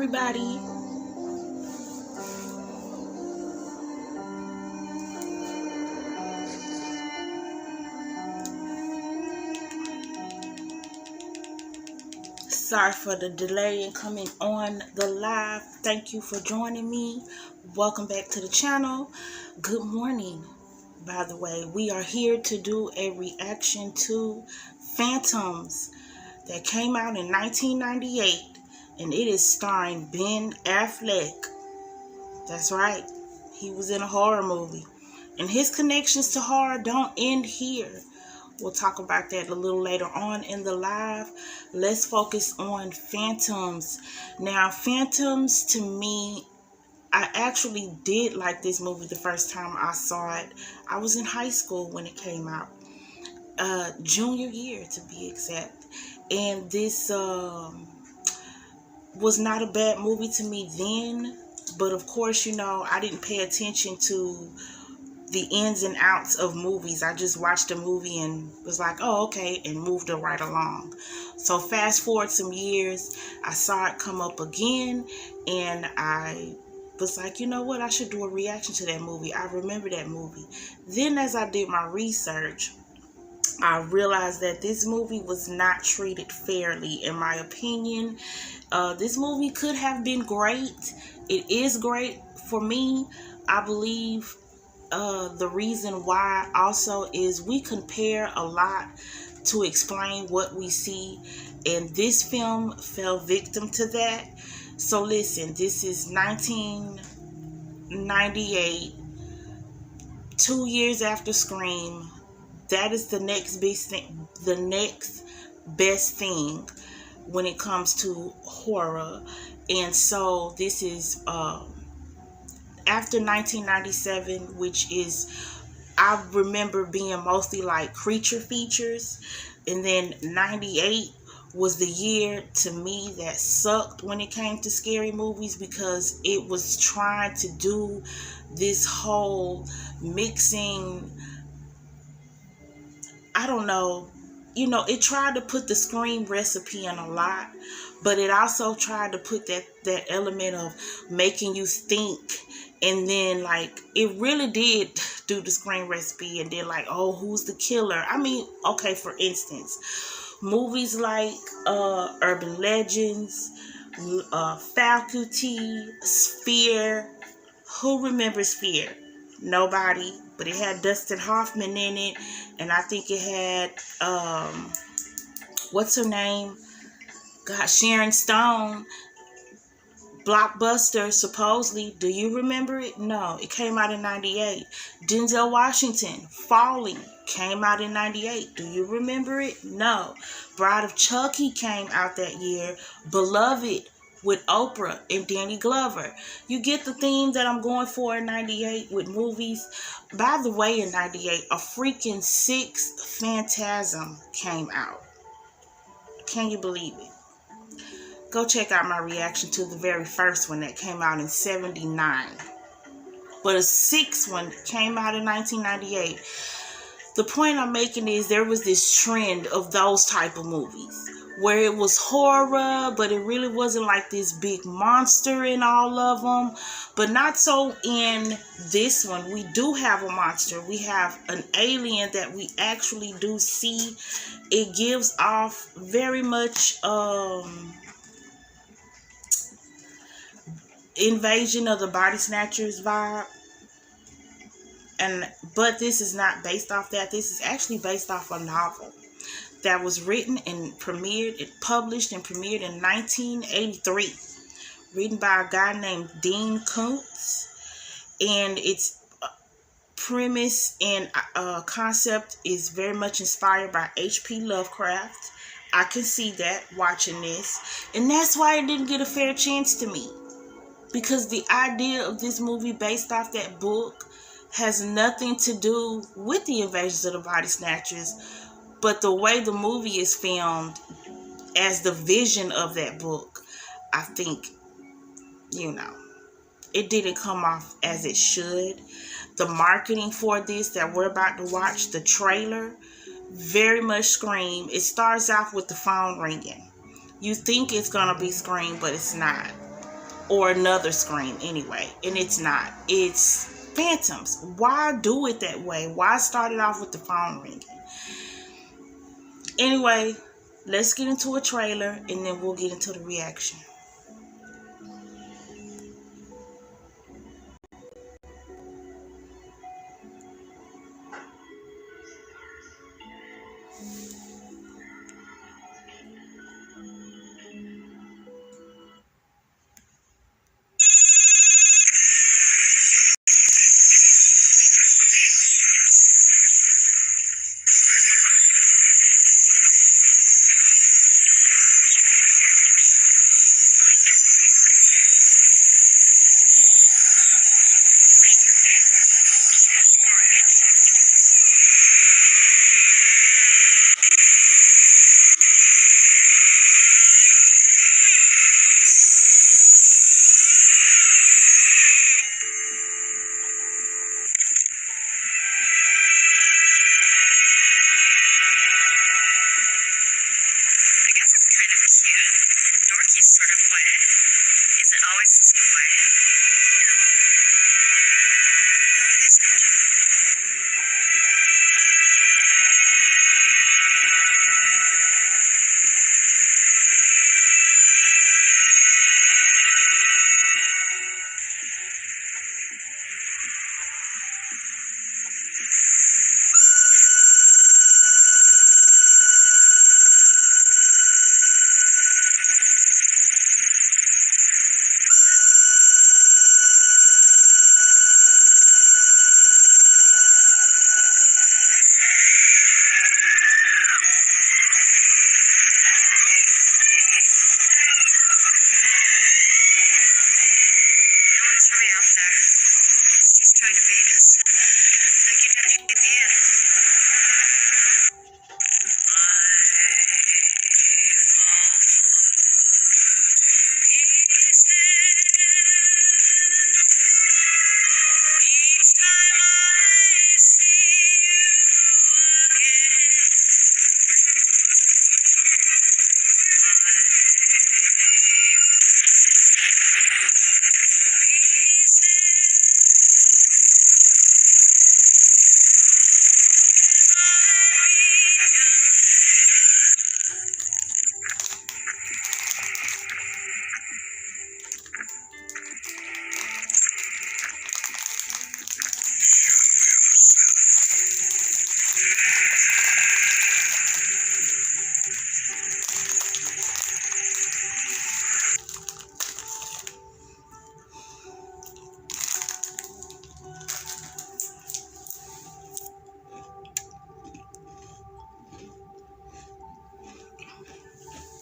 everybody. Sorry for the delay in coming on the live. Thank you for joining me. Welcome back to the channel. Good morning. By the way, we are here to do a reaction to Phantoms that came out in 1998, and it is starring Ben Affleck. That's right, he was in a horror movie, and his connections to horror don't end here. We'll talk about that a little later on in the live. Let's focus on Phantoms. Now, Phantoms, to me, I actually did like this movie the first time I saw it. I was in high school when it came out. Junior year, to be exact. And this was not a bad movie to me then. But, of course, you know, I didn't pay attention to the ins and outs of movies. I just watched a movie and was like, oh, okay, and moved it right along. So fast forward some years, I saw it come up again, and I was like, you know what, I should do a reaction to that movie. I remember that movie. Then as I did my research, I realized that this movie was not treated fairly, in my opinion. This movie could have been great. It is great for me. I believe the reason why also is we compare a lot to explain what we see, and this film fell victim to that. So listen, this is 1998, 2 years after Scream. That is the next best thing when it comes to horror. And so this is after 1997, which is, I remember being mostly like creature features, and then 98 was the year to me that sucked when it came to scary movies, because it was trying to do this whole mixing, I don't know, you know, it tried to put the Scream recipe in a lot, but it also tried to put that element of making you think. And then, like, it really did do the Scream recipe. And then, like, oh, who's the killer? I mean, okay, for instance, movies like Urban Legends, Faculty, Sphere. Who remembers Sphere? Nobody. But it had Dustin Hoffman in it. And I think it had, what's her name? God, Sharon Stone. Blockbuster, supposedly. Do you remember it? No, it came out in 98. Denzel Washington, Falling, came out in 98. Do you remember it? No. Bride of Chucky came out that year. Beloved with Oprah and Danny Glover. You get the theme that I'm going for in 98 with movies. By the way, in 98, a freaking sixth Phantasm came out. Can you believe it? Go check out my reaction to the very first one that came out in 79. But a sixth one came out in 1998. The point I'm making is there was this trend of those type of movies where it was horror, but it really wasn't like this big monster in all of them. But not so in this one. We do have a monster. We have an alien that we actually do see. It gives off very much Invasion of the Body Snatchers vibe. But this is not based off that. This is actually based off a novel that was written and published and premiered in 1983. Written by a guy named Dean Koontz. And its premise and concept is very much inspired by H.P. Lovecraft. I can see that watching this. And that's why it didn't get a fair chance to me. Because the idea of this movie based off that book has nothing to do with the Invasions of the Body Snatchers, but the way the movie is filmed as the vision of that book, I think, you know, it didn't come off as it should. The marketing for this that we're about to watch, the trailer, very much Scream. It starts off with the phone ringing. You think it's going to be Scream, but it's not. or another Scream anyway, and it's not. It's Phantoms. Why do it that way? Why start it off with the phone ringing? Anyway, let's get into a trailer and then we'll get into the reaction.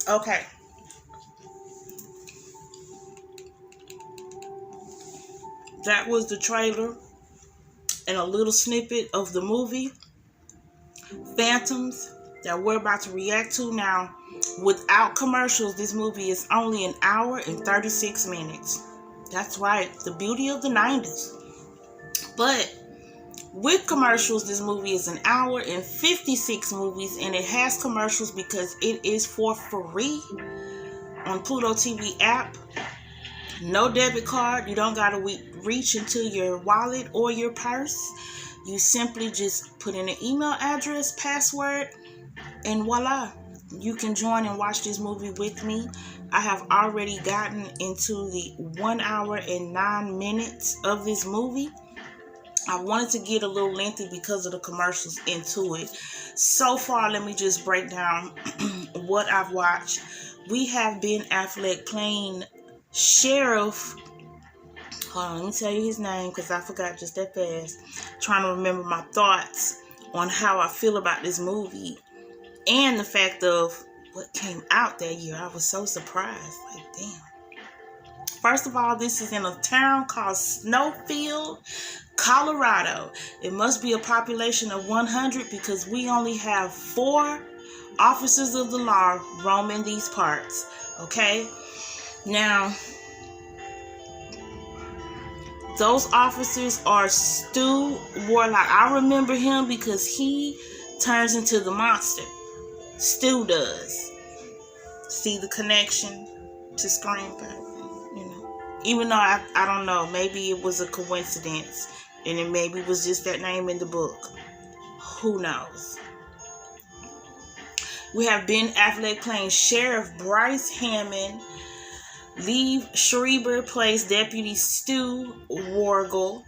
Okay. That was the trailer and a little snippet of the movie Phantoms that we're about to react to. Now, without commercials, this movie is only an hour and 36 minutes. That's right, the beauty of the 90s. But with commercials, this movie is an hour and 56 movies, and it has commercials because it is for free on Pluto TV app. No debit card. You don't gotta reach into your wallet or your purse. You simply just put in an email address, password, and voila, you can join and watch this movie with me. I have already gotten into the 1 hour and 9 minutes of this movie. I wanted to get a little lengthy because of the commercials into it. So far, let me just break down what I've watched. We have Ben Affleck playing Sheriff. Hold on, let me tell you his name because I forgot just that fast. Trying to remember my thoughts on how I feel about this movie and the fact of what came out that year. I was so surprised. Like, damn. First of all, this is in a town called Snowfield, Colorado. It must be a population of 100 because we only have 4 officers of the law roaming these parts. Okay? Now, those officers are Stu Wargle. I remember him because he turns into the monster. Stu does. See the connection to Screenplay? Even though I don't know, maybe it was a coincidence, and it maybe was just that name in the book. Who knows? We have Ben Affleck playing Sheriff Bryce Hammond. Liev Schreiber plays Deputy Stu Wargle.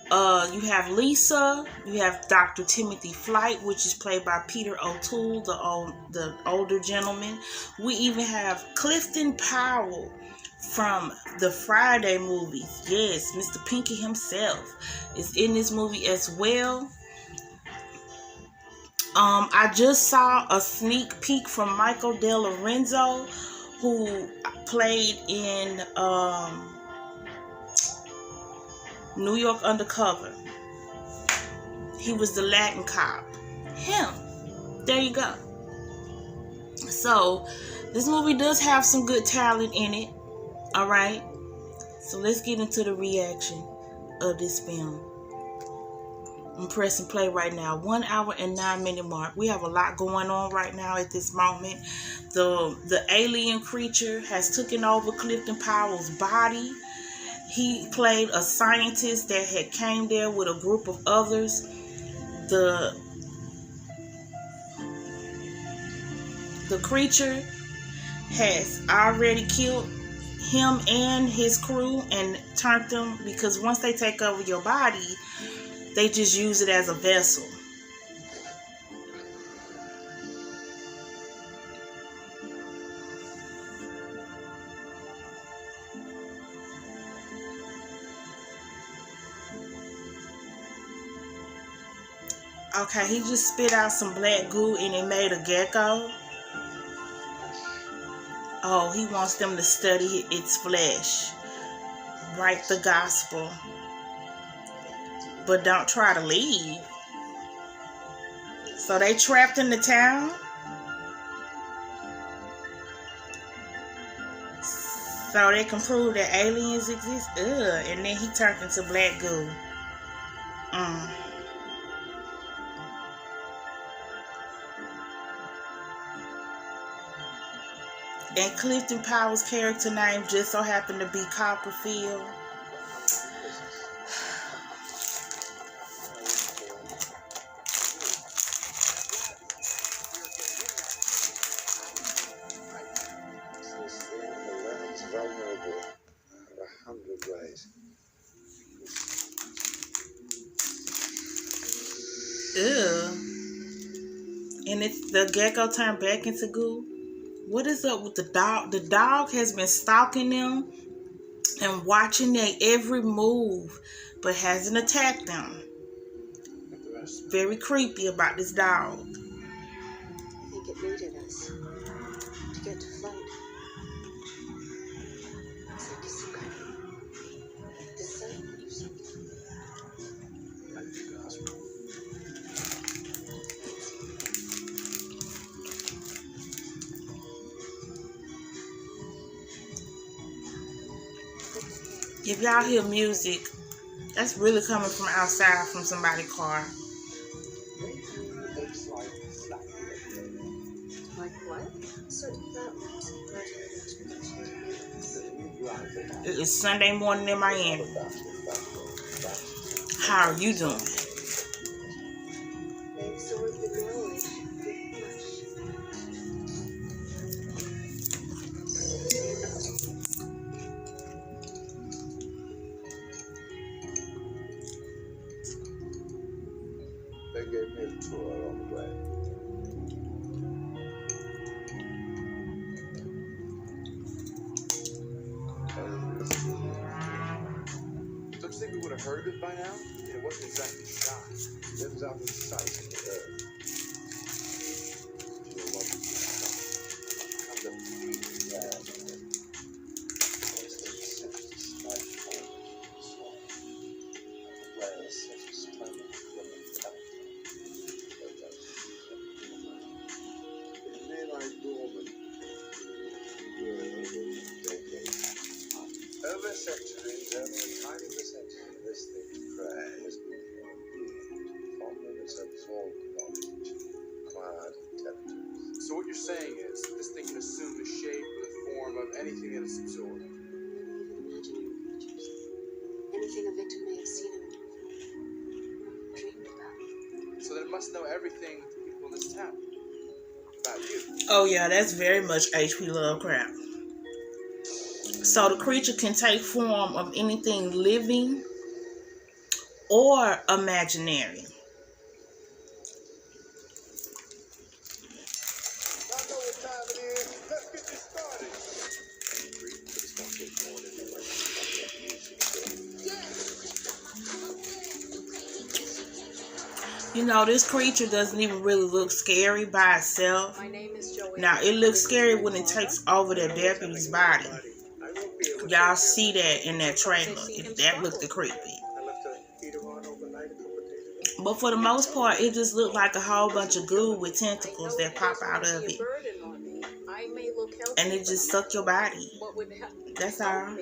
You have Lisa. You have Dr. Timothy Flyte, which is played by Peter O'Toole, the older gentleman. We even have Clifton Powell from the Friday movies. Yes, Mr. Pinky himself is in this movie as well. I just saw a sneak peek from Michael De Lorenzo, who played in New York Undercover. He was the Latin cop. Him. There you go. So, this movie does have some good talent in it. Alright? So, let's get into the reaction of this film. I'm pressing play right now. 1 hour and 9 minute mark. We have a lot going on right now at this moment. The alien creature has taken over Clifton Powell's body. He played a scientist that had came there with a group of others. The creature has already killed him and his crew and turned them, because once they take over your body, they just use it as a vessel. Okay, he just spit out some black goo and it made a gecko. Oh, he wants them to study its flesh. Write the gospel. But don't try to leave. So they trapped in the town? So they can prove that aliens exist? Ugh. And then he turned into black goo. And Clifton Powell's character name just so happened to be Copperfield. Ew. And it's the gecko turned back into goo. What is up with the dog? The dog has been stalking them and watching their every move, but hasn't attacked them. Very creepy about this dog. I think it needed us to get to Flyte. Send us some kind of disciple or something. Like the gospel. If y'all hear music, that's really coming from outside from somebody's car. Like what? It is Sunday morning in Miami. How are you doing? They gave me a tour on the way. Don't you think we would have heard of it by now? It wasn't exactly shot. It lives out in sight of the earth. You're welcome to come to feed there. Over centuries, only a tiny percentage of this thing's prey has been being following its absorbed knowledge, acquired intelligence. So what you're saying is, this thing can assume the shape or the form of anything that it's absorbed? Imagine must know everything with the people in this town. About you. Oh yeah, that's very much H.P. Lovecraft. So the creature can take form of anything living or imaginary. Y'all know what time it is. Let's get this started. You know, this creature doesn't even really look scary by itself. My name is Joanna. Now, it looks scary when it takes over the deputy's body. Y'all see that in that trailer. That looked creepy. But for the most part, it just looked like a whole bunch of goo with tentacles that pop out of it. And it just sucked your body. That's all.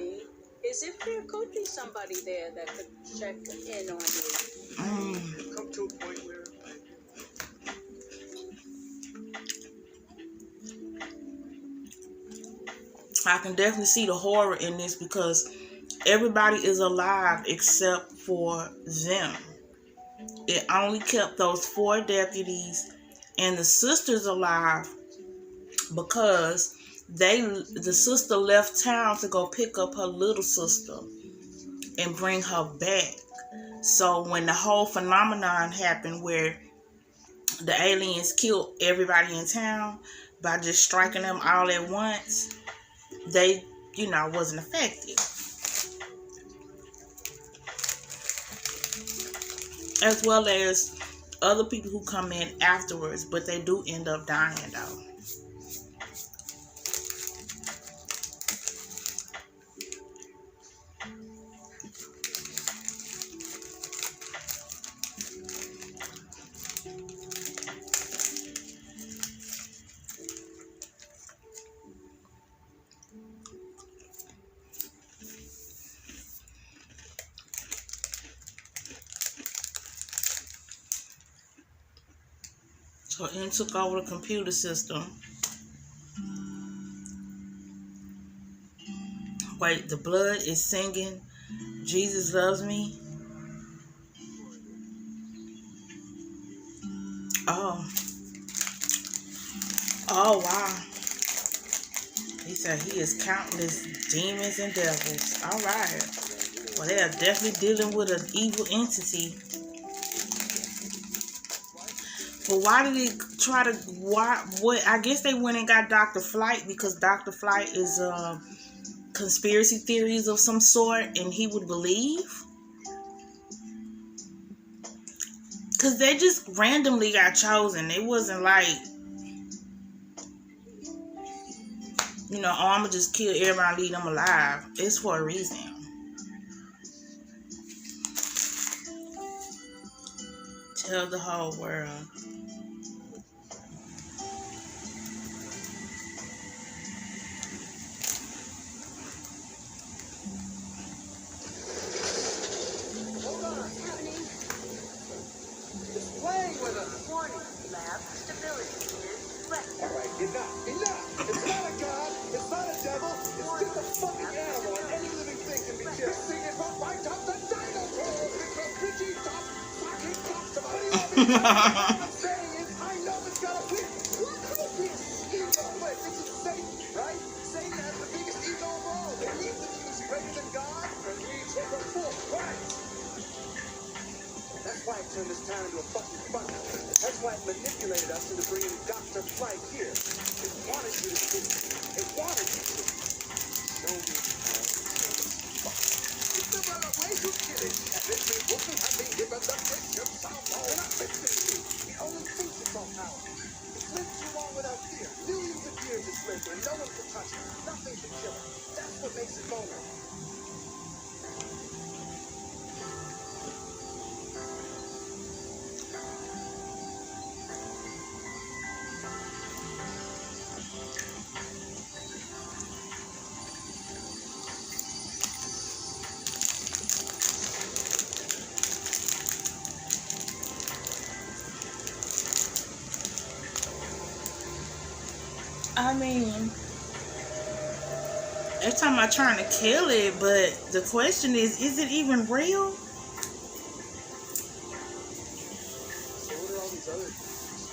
Is if there could be somebody there that could check in on you. Come to a point where I can definitely see the horror in this because everybody is alive except for them. It only kept those 4 deputies and the sisters alive because the sister left town to go pick up her little sister and bring her back. So when the whole phenomenon happened where the aliens killed everybody in town by just striking them all at once, they, wasn't affected. As well as other people who come in afterwards, but they do end up dying though. So it took over the computer system. Wait, the blood is singing Jesus Loves Me. Oh. Oh, wow. He said he is countless demons and devils. All right. Well, they are definitely dealing with an evil entity. But why did they try to, what? I guess they went and got Dr. Flyte because Dr. Flyte is conspiracy theories of some sort and he would believe. Because they just randomly got chosen. It wasn't like, oh, I'm going to just kill everybody and leave them alive. It's for a reason. Tell the whole world. Enough! It's not a god, it's not a devil, it's just a fucking animal, and any living thing can be killed. Sing it from right top the dinosaurs, because Richie top fucking top to what do you want me to say? All I'm saying is, I know it's gotta be. What could be evil? Wait, this is Satan, right? Satan has the biggest ego of all. He believes that he was greater than God, and leads with a full right. That's why it turned this town into a fucking fun. That's why it manipulated us into bringing Dr. Flyte here. It wanted you to see. It wanted you to show me how to fuck. It's the better way to get it. This people have been given the gift of somehow. They're not missing you. He only thinks it's all power. It lives too long without fear. Millions of years it's lived and no one can touch it. Nothing can kill it. That's what makes it vulnerable. I mean, every time I'm trying to kill it, but the question is it even real? So what are all these these other things.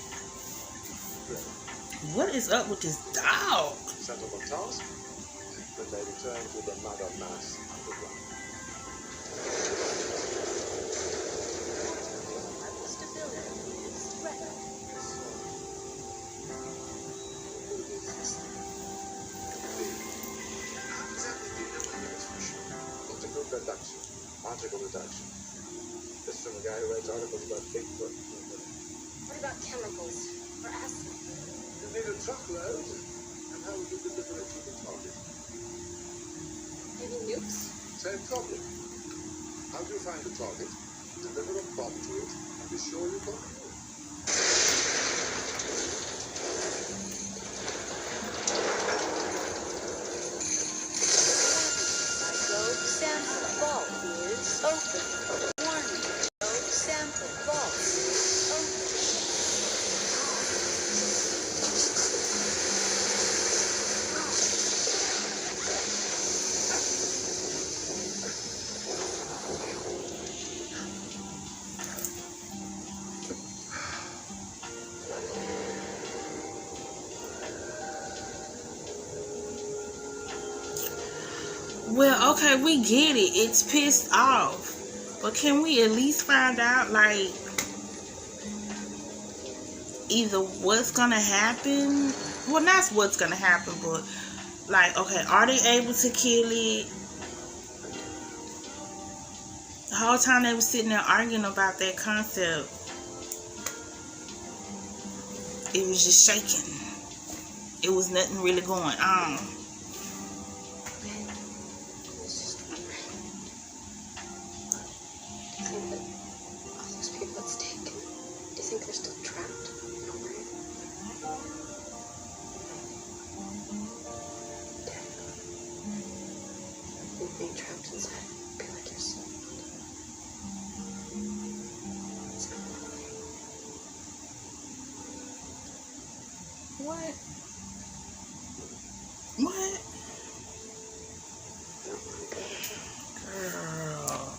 What is up with this dog? Settle the task, then they return to the mother mass underground. Optical reduction. Particle reduction. This is from a guy who writes articles about Bigfoot. What about chemicals or acid? You need a truckload, and how would you deliver it to the target? Maybe nukes? Same problem. How do you find the target, deliver a bomb to it, and be sure you got it? Sample vault is open. Warning. Sample vault is open. Well, okay, we get it. It's pissed off. But can we at least find out, like, either what's gonna happen? Well, not what's gonna happen, but, like, okay, are they able to kill it? The whole time they were sitting there arguing about that concept, it was just shaking. It was nothing really going on. What? What? Girl.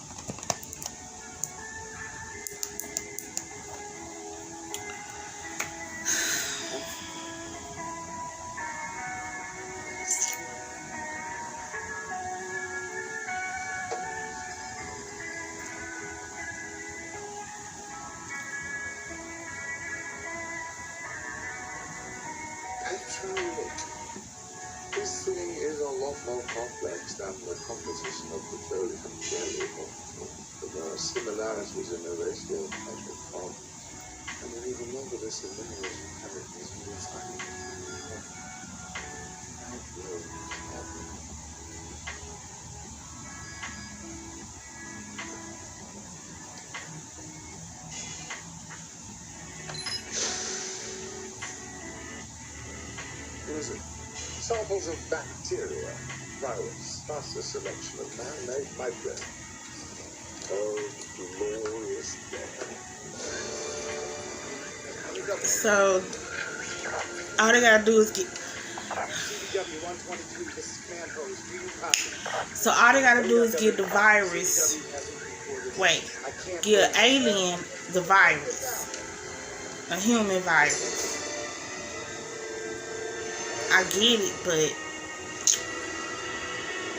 This thing is a lot more complex than the composition of petroleum jelly. But there are similarities in the ratio of hydrocarbon. And then even longer this elimination chemicals you will find hydrocarbon. What is it? Samples of bacteria, virus, plus a selection of man-made microbes. Oh, glorious day. So, all they gotta do is get. So all they gotta do is get the virus. Wait, give an alien the virus, a human virus. I get it, but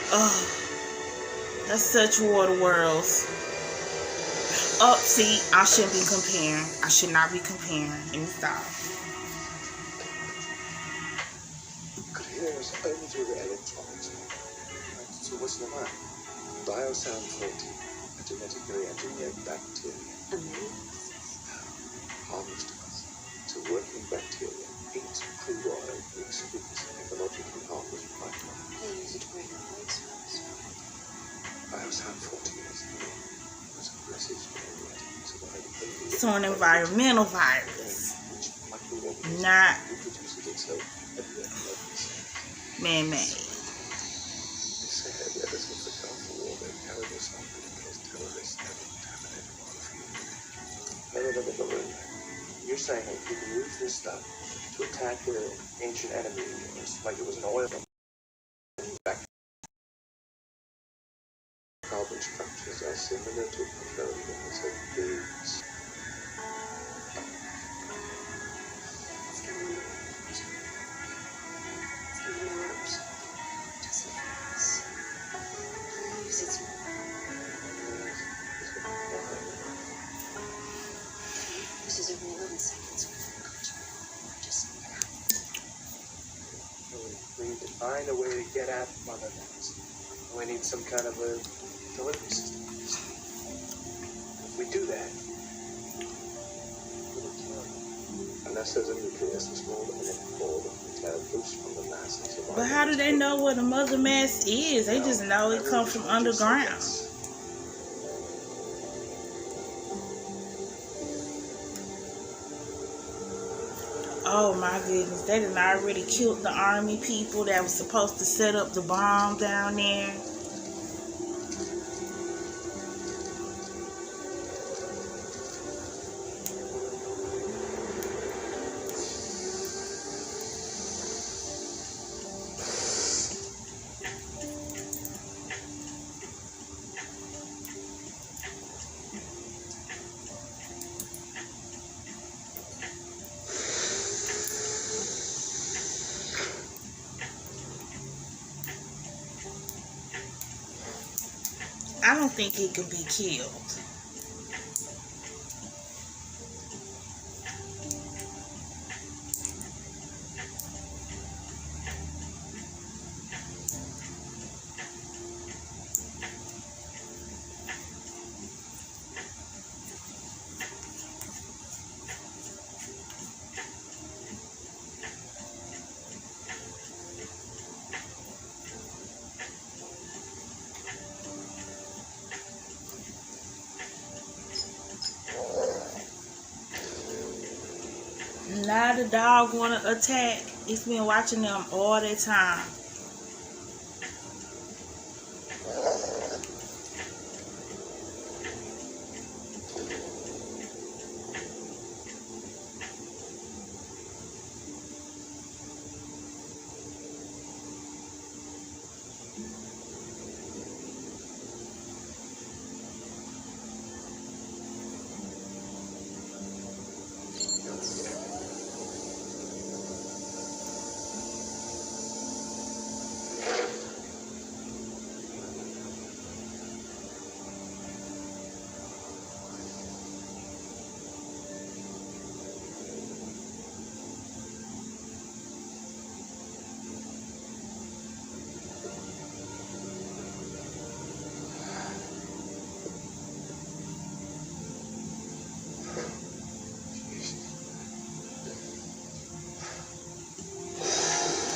oh, that's such water worlds. Oh, see, I shouldn't be comparing. I should not be comparing. Let me stop. Could hear us only through the electronics. So what's the matter? Biosound 40, a genetically engineered bacteria. Harmless to us. To working bacteria. Eats crude oil, excretes ecologically harmless byproducts. They use it to bring our voice from. Biosound 40 is aggressive survival. So an environmental virus, not man-made. They say ever since the Gulf War, they've carried us on because terrorists have contaminated all of it. You're saying that you can use this stuff to attack their ancient enemy, like it was an oil. Carbon structures are similar to petroleum as a base. find a way to get at Mother Nazi. We need some kind of a delivery system. If we do that, it'll kill them. Unless there's a nucleus that's more than it called and tear loose from the mass and survive. But how do they know what a mother mass is? They just know it comes from underground. Oh my goodness, they done already killed the army people that was supposed to set up the bomb down there. I don't think he could be killed. Now the dog wanna attack. It's been watching them all the time.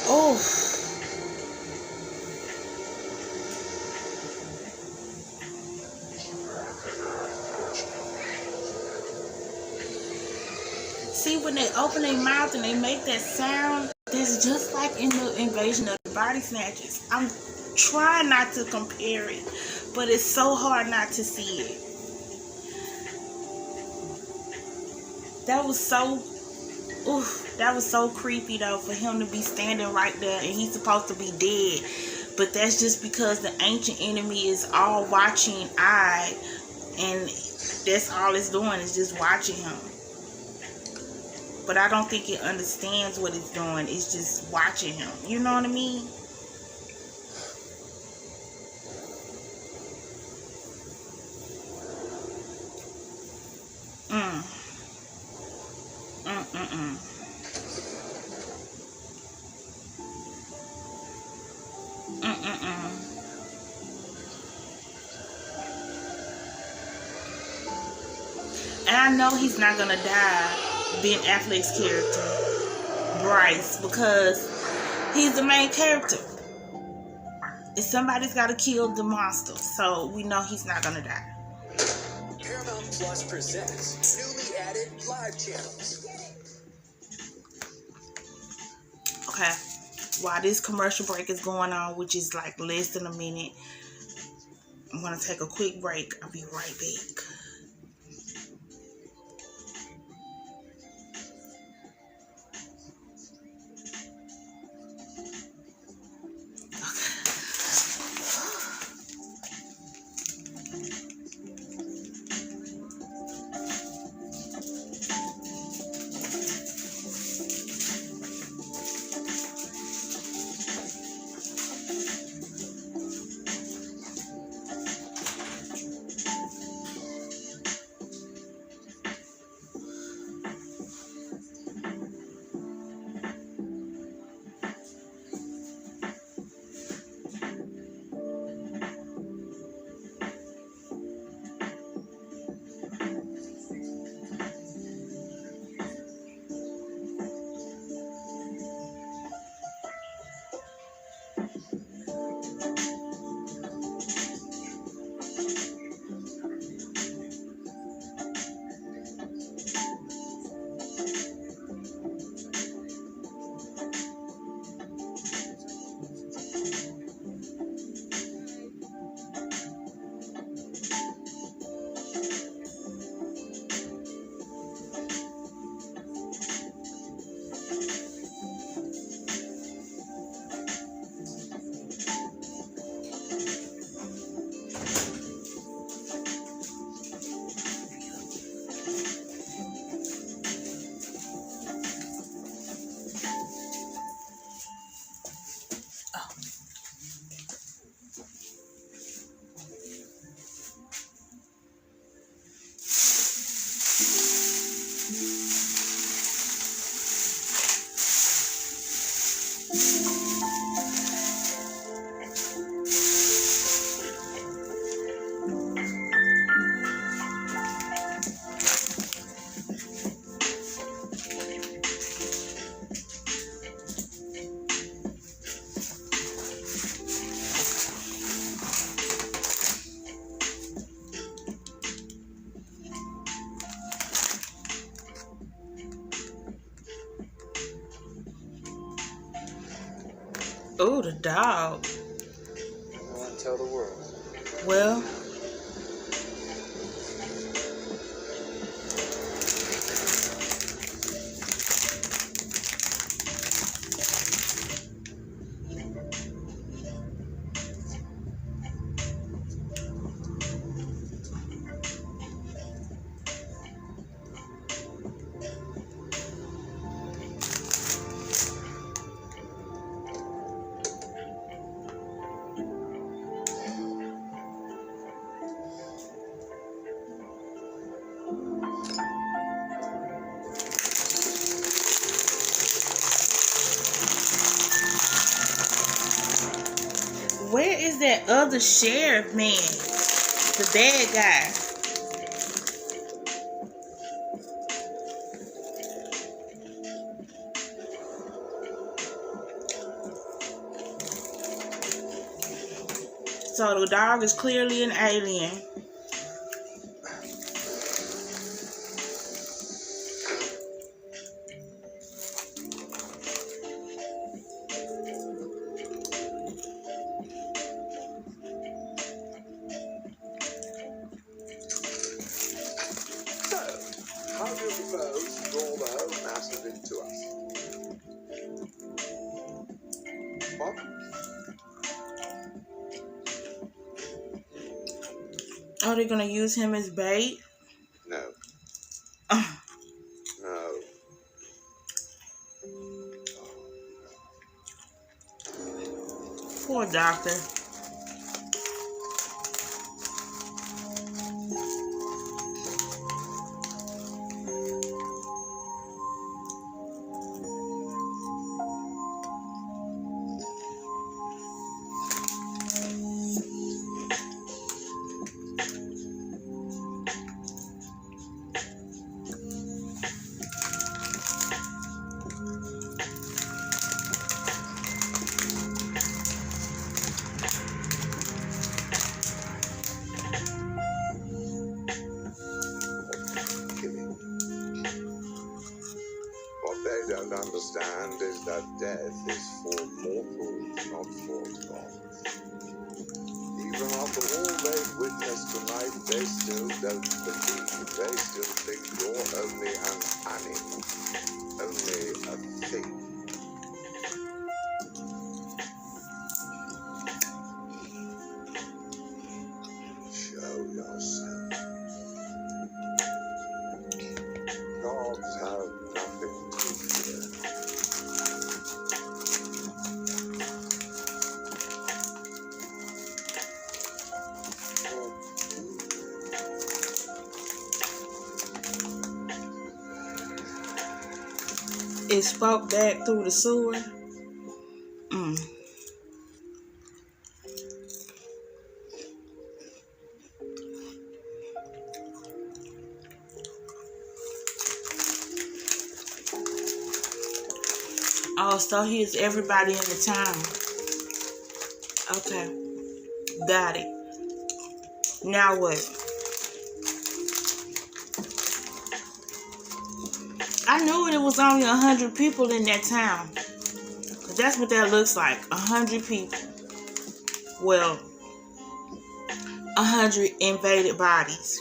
Oh. See, when they open their mouth and they make that sound, that's just like in the Invasion of the Body Snatchers. I'm trying not to compare it, but it's so hard not to see it. That was so creepy though, for him to be standing right there and he's supposed to be dead. But that's just because the ancient enemy is all watching eye, and that's all it's doing is just watching him. But I don't think it understands what it's doing. It's just watching him. You know what I mean? And I know he's not gonna die, Ben Affleck's character, Bryce, because he's the main character. And somebody's gotta kill the monster, so we know he's not gonna die. Paramount Plus presents newly added live channels. Okay, while this commercial break is going on, which is like less than a minute, I'm gonna take a quick break. I'll be right back. Oh, the dog. Go and tell the world. Well, where is that other sheriff man? The bad guy. So the dog is clearly an alien. How do you propose to draw the whole matter into us? What? Are they gonna use him as bait? No. No. Poor doctor. What they don't understand is that death is for mortals, not for gods. Even after all they've witnessed tonight, they still don't believe. They still think you're only an animal, only a thing. Show yourself. Gods have nothing to fear. It spoke back through the sewer. Oh, so here's everybody in the town. Okay. Got it. Now what? I knew it was only 100 people in that town. 'Cause that's what that looks like. 100 people. Well, 100 invaded bodies.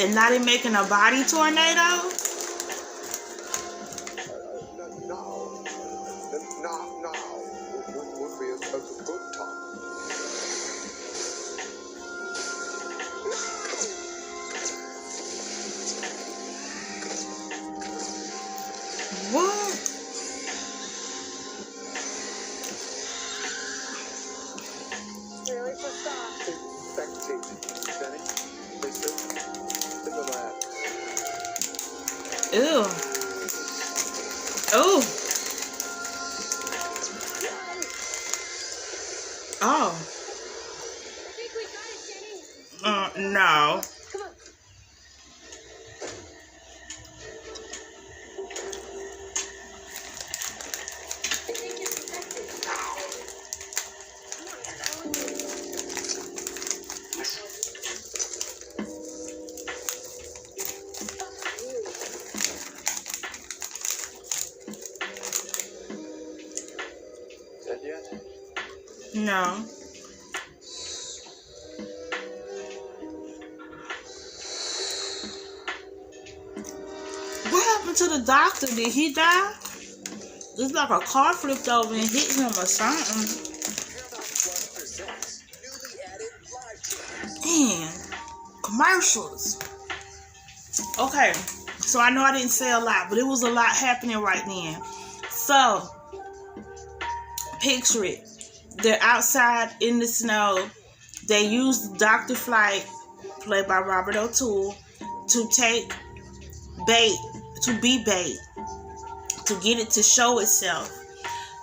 And now they're making a body tornado? Now would be a good time. What? Really so soft. Infected, Jenny. Listen to the lab. Ew. Oh. Oh. I think we got it, Jenny. No. Come on. No. What happened to the doctor? Did he die? It's like a car flipped over and hit him or something. Man, commercials. Okay, so I know I didn't say a lot, but it was a lot happening right then. So, picture it. They're outside in the snow. They used Dr. Flyte, played by Robert O'Toole, to take bait, to be bait, to get it to show itself.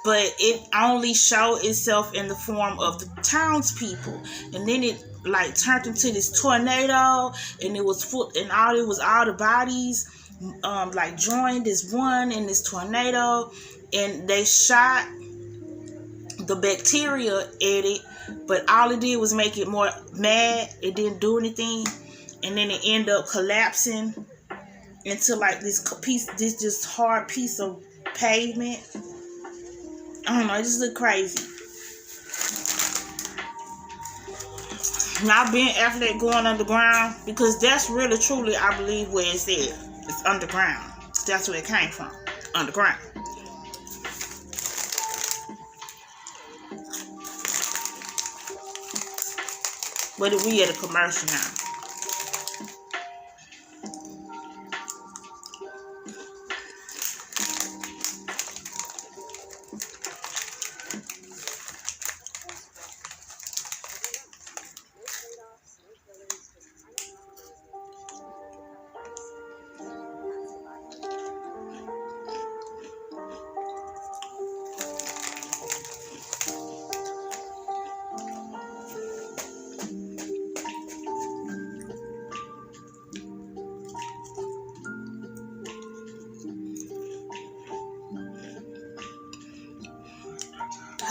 But it only showed itself in the form of the townspeople. And then it like turned into this tornado, and it was full, and it was all the bodies like joined as one in this tornado, and they shot the bacteria at it, but all it did was make it more mad. It didn't do anything, and then it ended up collapsing into like this piece, this hard piece of pavement. I don't know, it just looked crazy. Now Ben Affleck going underground, because that's really truly, I believe, where it's at. It's underground. That's where it came from, underground. But we at a commercial now.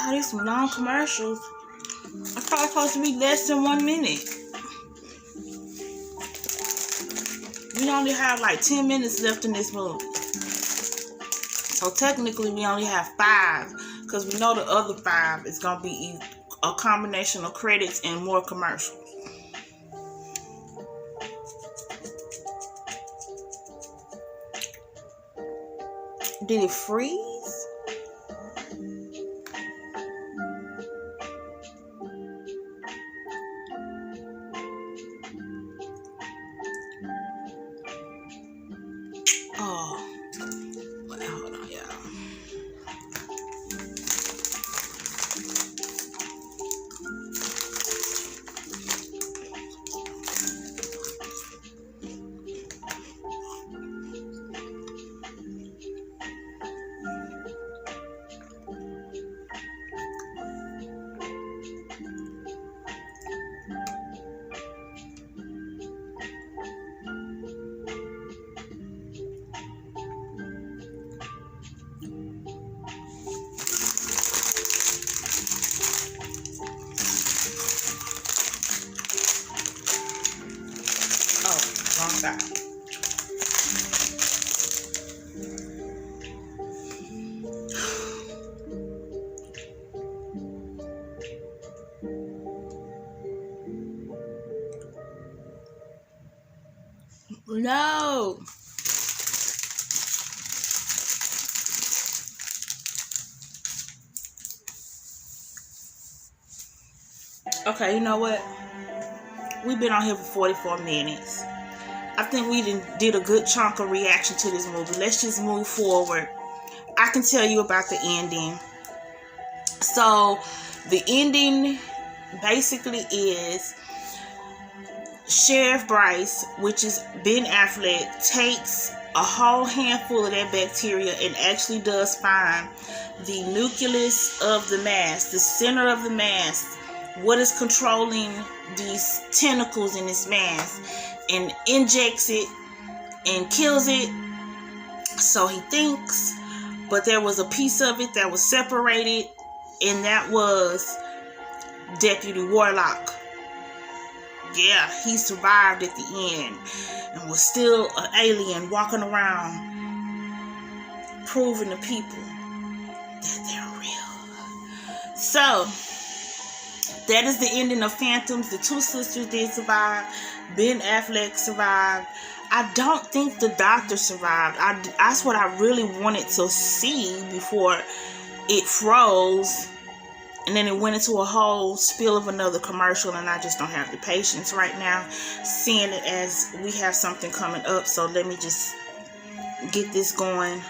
Oh, these some long commercials. I thought it was supposed to be less than 1 minute. We only have like 10 minutes left in this movie. So technically we only have 5, because we know the other 5 is going to be a combination of credits and more commercials. Did it freeze? Oh, well, hold on, y'all. Wrong side. No. Okay, you know what? We've been on here for 44 minutes. I think we did a good chunk of reaction to this movie. Let's just move forward. I can tell you about the ending. So, the ending basically is Sheriff Bryce, which is Ben Affleck, takes a whole handful of that bacteria and actually does find the nucleus of the mass, the center of the mass, what is controlling these tentacles in this mass, and injects it and kills it. So he thinks, but there was a piece of it that was separated, and that was Deputy Warlock. Yeah, he survived at the end and was still an alien walking around proving to people that they're real. So that is the ending of Phantoms. The two sisters did survive. Ben Affleck survived. I don't think the doctor survived. That's what I really wanted to see before it froze. And then it went into a whole spill of another commercial, and I just don't have the patience right now, seeing it as we have something coming up. So let me just get this going.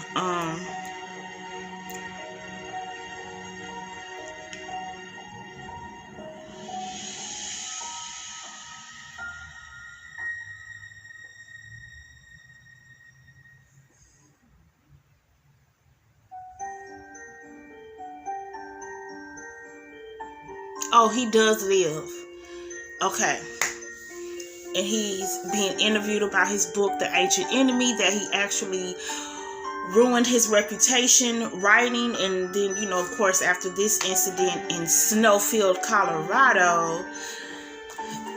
Oh, he does live. Okay. And he's being interviewed about his book, The Ancient Enemy, that he actually ruined his reputation writing. And then, you know, of course, after this incident in Snowfield, Colorado,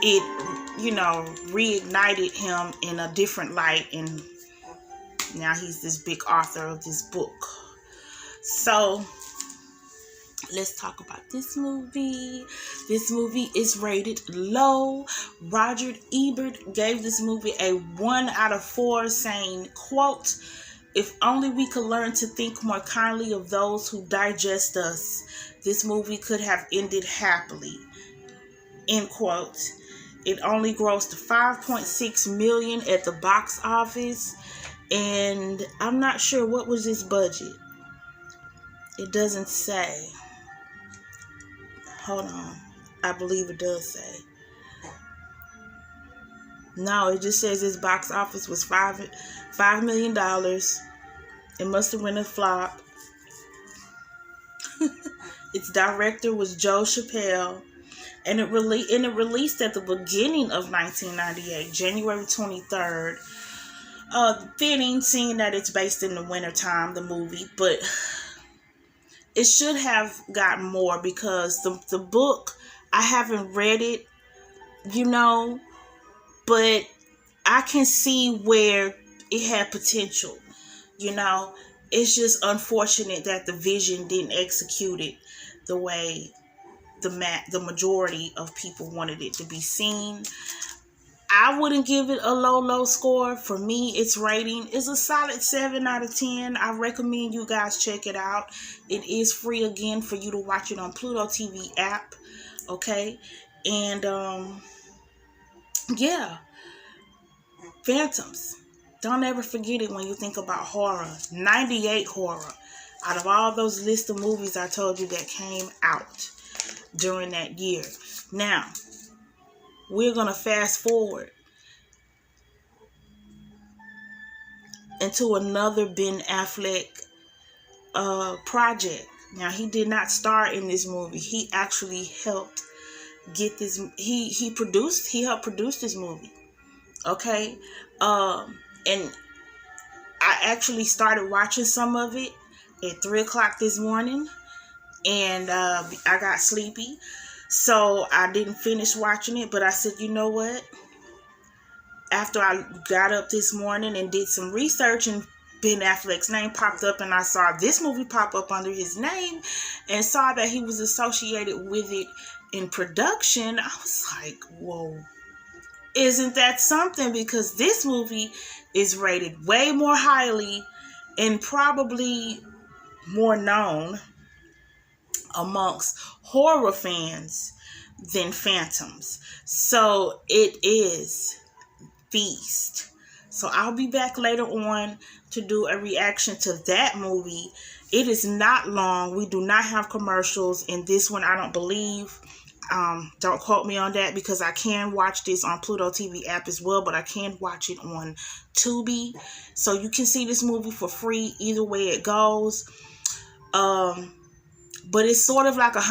it, you know, reignited him in a different light. And now he's this big author of this book. So let's talk about this movie. This movie is rated low. Roger Ebert gave this movie a 1 out of 4, saying, quote, "If only we could learn to think more kindly of those who digest us, this movie could have ended happily." End quote. It only grossed $5.6 million at the box office, and I'm not sure what was its budget. It doesn't say. Hold on. I believe it does say. No, it just says its box office was $5 million. It must have been a flop. Its director was Joe Chappelle. And it released at the beginning of 1998, January 23rd. Fitting, seeing that it's based in the wintertime, the movie. But it should have gotten more, because the book, I haven't read it, you know, but I can see where it had potential, you know. It's just unfortunate that the vision didn't execute it the way the majority of people wanted it to be seen. I wouldn't give it a low score. For me, its rating is a solid 7 out of 10. I recommend you guys check it out. It is free again for you to watch it on Pluto TV app. Okay? And, yeah. Phantoms. Don't ever forget it when you think about horror. 98 horror. Out of all those list of movies I told you that came out during that year. Now, we're going to fast forward into another Ben Affleck project. Now, he did not star in this movie. He actually helped get this. He helped produce this movie. Okay? And I actually started watching some of it at 3 o'clock this morning. And I got sleepy. So I didn't finish watching it, but I said, you know what? After I got up this morning and did some research, and Ben Affleck's name popped up, and I saw this movie pop up under his name, and saw that he was associated with it in production, I was like, whoa, isn't that something? Because this movie is rated way more highly and probably more known amongst horror fans than Phantoms. So it is Feast. So I'll be back later on to do a reaction to that movie. It is not long. We do not have commercials in this one, I don't believe. Don't quote me on that, because I can watch this on Pluto TV app as well, but I can't watch it on Tubi. So you can see this movie for free either way it goes. But it's sort of like a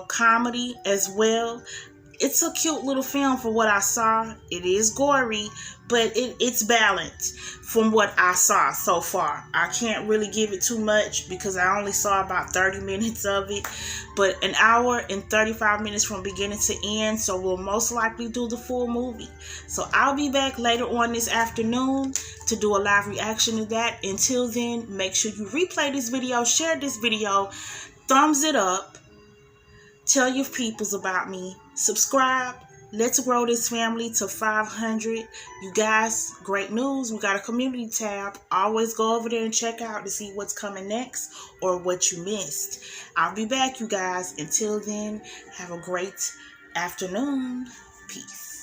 comedy as well. It's a cute little film for what I saw. It is gory, but it's balanced from what I saw so far. I can't really give it too much because I only saw about 30 minutes of it. But an hour and 35 minutes from beginning to end, so we'll most likely do the full movie. So I'll be back later on this afternoon to do a live reaction to that. Until then, make sure you replay this video, share this video, thumbs it up, Tell your peoples about me. Subscribe. Let's grow this family to 500. You guys, great news. We got a community tab. Always go over there and check out to see what's coming next or what you missed. I'll be back, you guys. Until then, have a great afternoon. Peace.